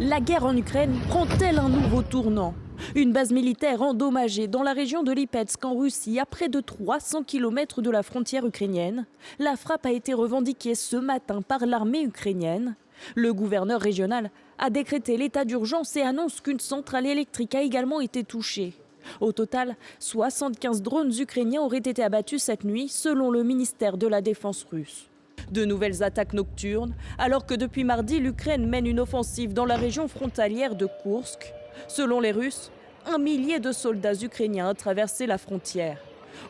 La guerre en Ukraine prend-elle un nouveau tournant? Une base militaire endommagée dans la région de Lipetsk en Russie, à près de 300 km de la frontière ukrainienne. La frappe a été revendiquée ce matin par l'armée ukrainienne. Le gouverneur régional a décrété l'état d'urgence et annonce qu'une centrale électrique a également été touchée. Au total, 75 drones ukrainiens auraient été abattus cette nuit, selon le ministère de la Défense russe. De nouvelles attaques nocturnes, alors que depuis mardi, l'Ukraine mène une offensive dans la région frontalière de Koursk. Selon les Russes, 1 millier de soldats ukrainiens ont traversé la frontière.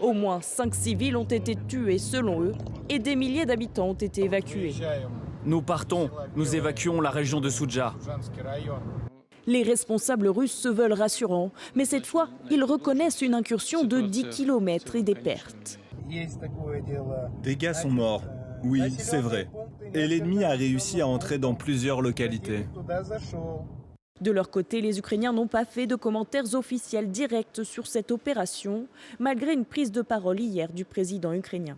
Au moins 5 civils ont été tués selon eux et des milliers d'habitants ont été évacués. Nous partons, nous évacuons la région de Soudja. Les responsables russes se veulent rassurants, mais cette fois, ils reconnaissent une incursion de 10 km et des pertes. Des gars sont morts. Oui, c'est vrai. Et l'ennemi a réussi à entrer dans plusieurs localités. De leur côté, les Ukrainiens n'ont pas fait de commentaires officiels directs sur cette opération, malgré une prise de parole hier du président ukrainien.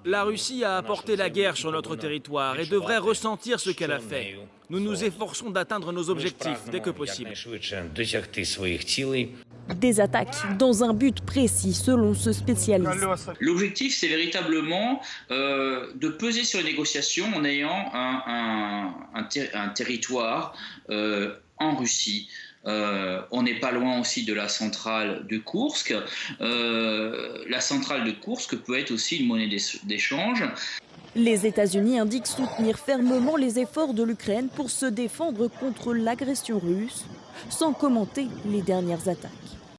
La Russie a apporté la guerre sur notre territoire et devrait ressentir ce qu'elle a fait. Nous nous efforçons d'atteindre nos objectifs dès que possible. Des attaques dans un but précis, selon ce spécialiste. L'objectif, c'est véritablement de peser sur les négociations en ayant un territoire en Russie. On n'est pas loin aussi de la centrale de Koursk. La centrale de Koursk peut être aussi une monnaie d'échange. Les États-Unis indiquent soutenir fermement les efforts de l'Ukraine pour se défendre contre l'agression russe, sans commenter les dernières attaques.